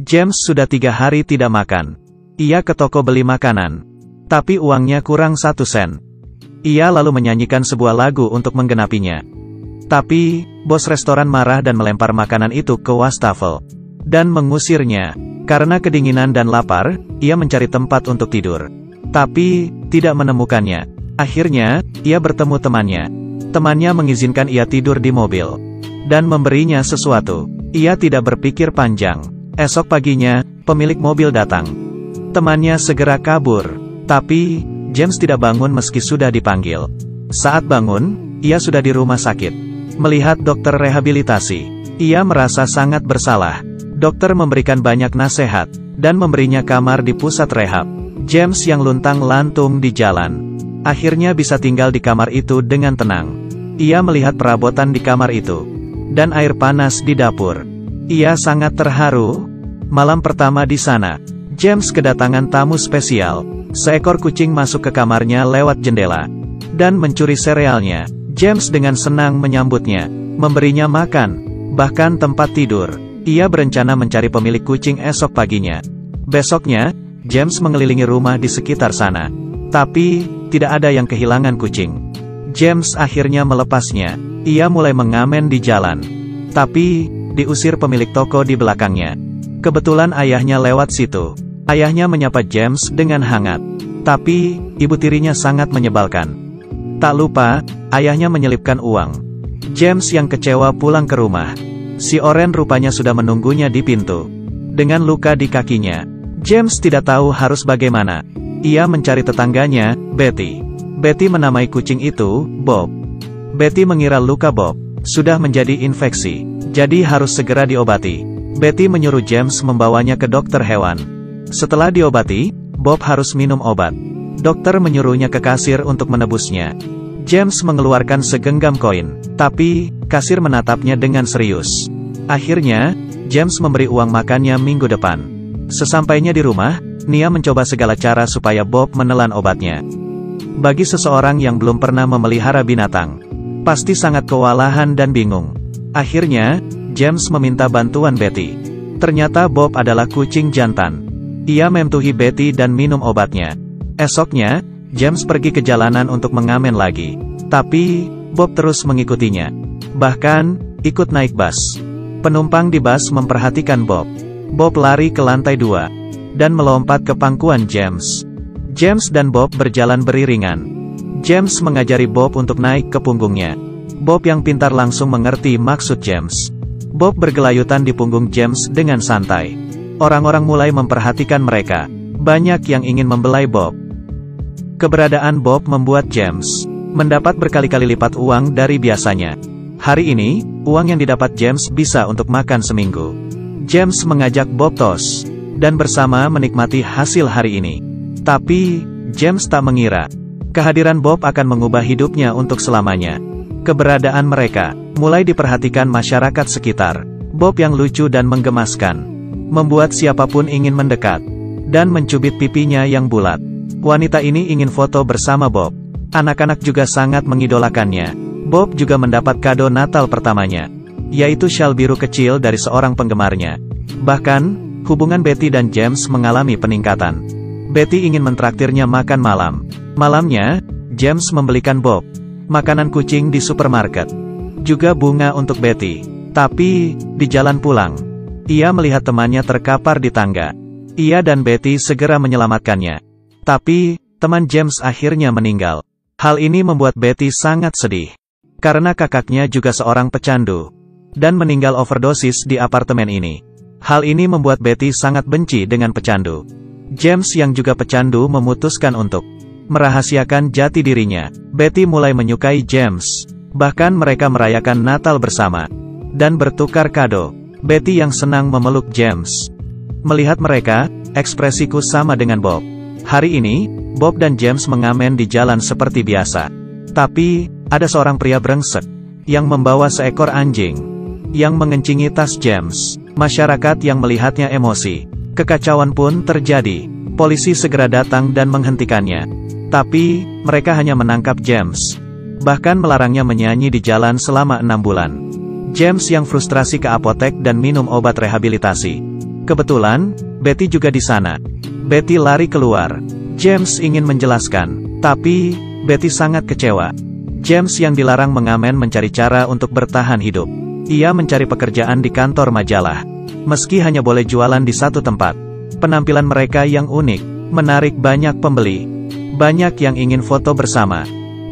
James sudah 3 hari tidak makan. Ia ke toko beli makanan. Tapi uangnya kurang 1 sen. Ia lalu menyanyikan sebuah lagu untuk menggenapinya. Tapi, bos restoran marah dan melempar makanan itu ke wastafel. Dan mengusirnya. Karena kedinginan dan lapar, ia mencari tempat untuk tidur. Tapi, tidak menemukannya. Akhirnya, ia bertemu temannya. Temannya mengizinkan ia tidur di mobil. Dan memberinya sesuatu. Ia tidak berpikir panjang. Esok paginya, pemilik mobil datang. Temannya segera kabur. Tapi, James tidak bangun meski sudah dipanggil. Saat bangun, ia sudah di rumah sakit. Melihat dokter rehabilitasi, ia merasa sangat bersalah. Dokter memberikan banyak nasihat, dan memberinya kamar di pusat rehab. James yang luntang-lantung di jalan, akhirnya bisa tinggal di kamar itu dengan tenang. Ia melihat perabotan di kamar itu, dan air panas di dapur. Ia sangat terharu. Malam pertama di sana, James kedatangan tamu spesial. Seekor kucing masuk ke kamarnya lewat jendela, dan mencuri serealnya. James dengan senang menyambutnya, memberinya makan, bahkan tempat tidur. Ia berencana mencari pemilik kucing esok paginya. Besoknya, James mengelilingi rumah di sekitar sana. Tapi, tidak ada yang kehilangan kucing. James akhirnya melepasnya. Ia mulai mengamen di jalan. Tapi, diusir pemilik toko di belakangnya. Kebetulan ayahnya lewat situ. Ayahnya menyapa James dengan hangat. Tapi, ibu tirinya sangat menyebalkan. Tak lupa, ayahnya menyelipkan uang. James yang kecewa pulang ke rumah. Si Oren rupanya sudah menunggunya di pintu. Dengan luka di kakinya, James tidak tahu harus bagaimana. Ia mencari tetangganya, Betty. Betty menamai kucing itu, Bob. Betty mengira luka Bob sudah menjadi infeksi, jadi harus segera diobati. Betty menyuruh James membawanya ke dokter hewan. Setelah diobati, Bob harus minum obat. Dokter menyuruhnya ke kasir untuk menebusnya. James mengeluarkan segenggam koin, tapi kasir menatapnya dengan serius. Akhirnya, James memberi uang makannya minggu depan. Sesampainya di rumah, Nia mencoba segala cara supaya Bob menelan obatnya. Bagi seseorang yang belum pernah memelihara binatang, pasti sangat kewalahan dan bingung. Akhirnya, James meminta bantuan Betty. Ternyata Bob adalah kucing jantan. Ia memtuhi Betty dan minum obatnya. Esoknya, James pergi ke jalanan untuk mengamen lagi. Tapi, Bob terus mengikutinya. Bahkan, ikut naik bus. Penumpang di bus memperhatikan Bob. Bob lari ke lantai 2. Dan melompat ke pangkuan James. James dan Bob berjalan beriringan. James mengajari Bob untuk naik ke punggungnya. Bob yang pintar langsung mengerti maksud James. Bob bergelayutan di punggung James dengan santai. Orang-orang mulai memperhatikan mereka. Banyak yang ingin membelai Bob. Keberadaan Bob membuat James mendapat berkali-kali lipat uang dari biasanya. Hari ini, uang yang didapat James bisa untuk makan seminggu. James mengajak Bob tos, dan bersama menikmati hasil hari ini. Tapi, James tak mengira, kehadiran Bob akan mengubah hidupnya untuk selamanya. Keberadaan mereka mulai diperhatikan masyarakat sekitar. Bob yang lucu dan menggemaskan, membuat siapapun ingin mendekat, dan mencubit pipinya yang bulat. Wanita ini ingin foto bersama Bob. Anak-anak juga sangat mengidolakannya. Bob juga mendapat kado Natal pertamanya, yaitu syal biru kecil dari seorang penggemarnya. Bahkan, hubungan Betty dan James mengalami peningkatan. Betty ingin mentraktirnya makan malam. Malamnya, James membelikan Bob makanan kucing di supermarket. Juga bunga untuk Betty. Tapi, di jalan pulang, ia melihat temannya terkapar di tangga. Ia dan Betty segera menyelamatkannya. Tapi, teman James akhirnya meninggal. Hal ini membuat Betty sangat sedih. Karena kakaknya juga seorang pecandu. Dan meninggal overdosis di apartemen ini. Hal ini membuat Betty sangat benci dengan pecandu. James yang juga pecandu memutuskan untuk merahasiakan jati dirinya. Betty mulai menyukai James. Bahkan mereka merayakan Natal bersama. Dan bertukar kado. Betty yang senang memeluk James. Melihat mereka, ekspresiku sama dengan Bob. Hari ini, Bob dan James mengamen di jalan seperti biasa. Tapi, ada seorang pria brengsek yang membawa seekor anjing yang mengencingi tas James. Masyarakat yang melihatnya emosi. Kekacauan pun terjadi. Polisi segera datang dan menghentikannya. Tapi, mereka hanya menangkap James. Bahkan melarangnya menyanyi di jalan selama 6 bulan. James yang frustrasi ke apotek dan minum obat rehabilitasi. Kebetulan, Betty juga di sana. Betty lari keluar. James ingin menjelaskan, tapi Betty sangat kecewa. James yang dilarang mengamen mencari cara untuk bertahan hidup. Ia mencari pekerjaan di kantor majalah. Meski hanya boleh jualan di satu tempat, penampilan mereka yang unik, menarik banyak pembeli. Banyak yang ingin foto bersama.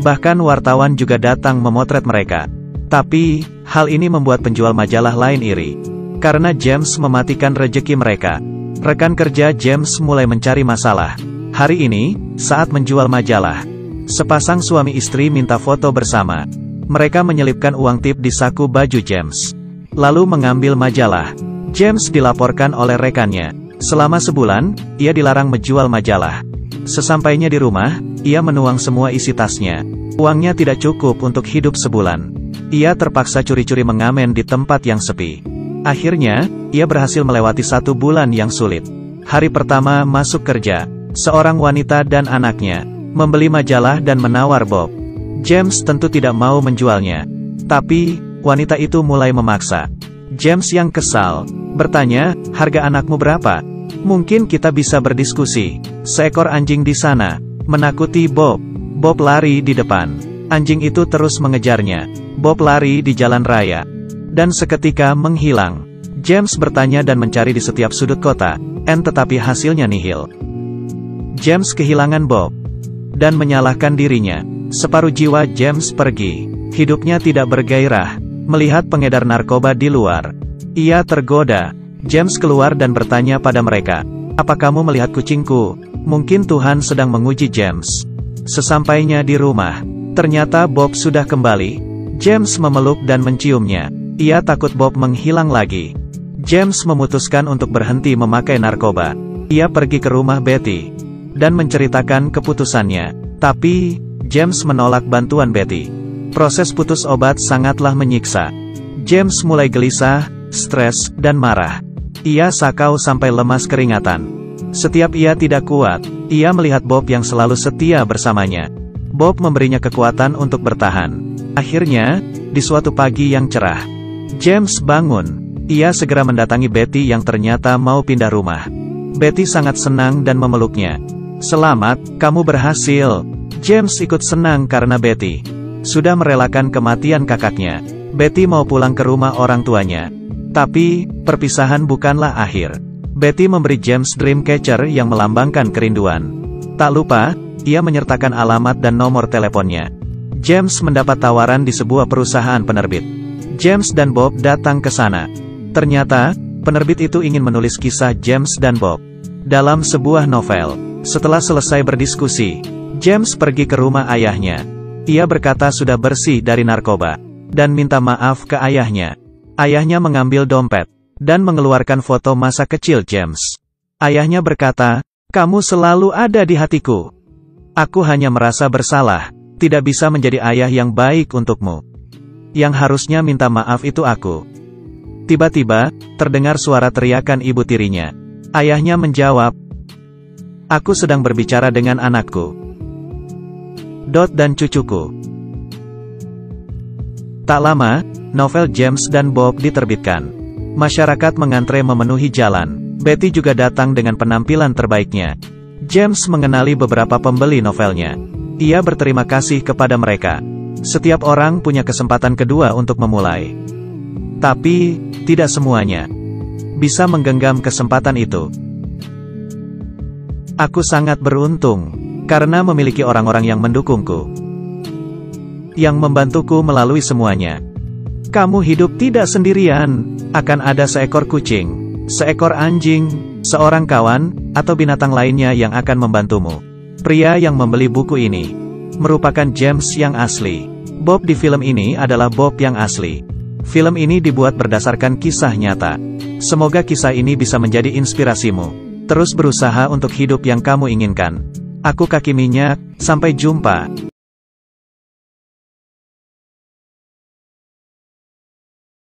Bahkan wartawan juga datang memotret mereka. Tapi, hal ini membuat penjual majalah lain iri. Karena James mematikan rejeki mereka. Rekan kerja James mulai mencari masalah. Hari ini, saat menjual majalah, sepasang suami istri minta foto bersama. Mereka menyelipkan uang tip di saku baju James. Lalu mengambil majalah. James dilaporkan oleh rekannya. Selama sebulan, ia dilarang menjual majalah. Sesampainya di rumah, ia menuang semua isi tasnya. Uangnya tidak cukup untuk hidup sebulan. Ia terpaksa curi-curi mengamen di tempat yang sepi. Akhirnya, ia berhasil melewati 1 bulan yang sulit. Hari pertama masuk kerja, seorang wanita dan anaknya membeli majalah dan menawar Bob. James tentu tidak mau menjualnya. Tapi, wanita itu mulai memaksa. James yang kesal, bertanya, "Harga anakmu berapa? Mungkin kita bisa berdiskusi." Seekor anjing di sana menakuti Bob. Bob lari di depan. Anjing itu terus mengejarnya. Bob lari di jalan raya dan seketika menghilang. James bertanya dan mencari di setiap sudut kota, tetapi hasilnya nihil. James kehilangan Bob dan menyalahkan dirinya. Separuh jiwa James pergi. Hidupnya tidak bergairah melihat pengedar narkoba di luar. Ia tergoda. James keluar dan bertanya pada mereka, "Apa kamu melihat kucingku?" Mungkin Tuhan sedang menguji James. Sesampainya di rumah, ternyata Bob sudah kembali. James memeluk dan menciumnya. Ia takut Bob menghilang lagi. James memutuskan untuk berhenti memakai narkoba. Ia pergi ke rumah Betty dan menceritakan keputusannya. Tapi, James menolak bantuan Betty. Proses putus obat sangatlah menyiksa. James mulai gelisah, stres, dan marah. Ia sakau sampai lemas keringatan. Setiap ia tidak kuat, ia melihat Bob yang selalu setia bersamanya. Bob memberinya kekuatan untuk bertahan. Akhirnya, di suatu pagi yang cerah, James bangun. Ia segera mendatangi Betty yang ternyata mau pindah rumah. Betty sangat senang dan memeluknya. "Selamat, kamu berhasil." James ikut senang karena Betty sudah merelakan kematian kakaknya. Betty mau pulang ke rumah orang tuanya. Tapi, perpisahan bukanlah akhir. Betty memberi James Dreamcatcher yang melambangkan kerinduan. Tak lupa, ia menyertakan alamat dan nomor teleponnya. James mendapat tawaran di sebuah perusahaan penerbit. James dan Bob datang ke sana. Ternyata, penerbit itu ingin menulis kisah James dan Bob dalam sebuah novel. Setelah selesai berdiskusi, James pergi ke rumah ayahnya. Ia berkata sudah bersih dari narkoba dan minta maaf ke ayahnya. Ayahnya mengambil dompet dan mengeluarkan foto masa kecil James. Ayahnya berkata, "Kamu selalu ada di hatiku. Aku hanya merasa bersalah, tidak bisa menjadi ayah yang baik untukmu. Yang harusnya minta maaf itu aku." Tiba-tiba, terdengar suara teriakan ibu tirinya. Ayahnya menjawab, "Aku sedang berbicara dengan anakku, Dot dan cucuku." Tak lama, novel James dan Bob diterbitkan. Masyarakat mengantre memenuhi jalan. Betty juga datang dengan penampilan terbaiknya. James mengenali beberapa pembeli novelnya. Ia berterima kasih kepada mereka. Setiap orang punya kesempatan kedua untuk memulai. Tapi, tidak semuanya bisa menggenggam kesempatan itu. Aku sangat beruntung, karena memiliki orang-orang yang mendukungku, yang membantuku melalui semuanya. Kamu hidup tidak sendirian. Akan ada seekor kucing, seekor anjing, seorang kawan, atau binatang lainnya yang akan membantumu. Pria yang membeli buku ini merupakan James yang asli. Bob di film ini adalah Bob yang asli. Film ini dibuat berdasarkan kisah nyata. Semoga kisah ini bisa menjadi inspirasimu. Terus berusaha untuk hidup yang kamu inginkan. Aku Kaki Minyak, sampai jumpa.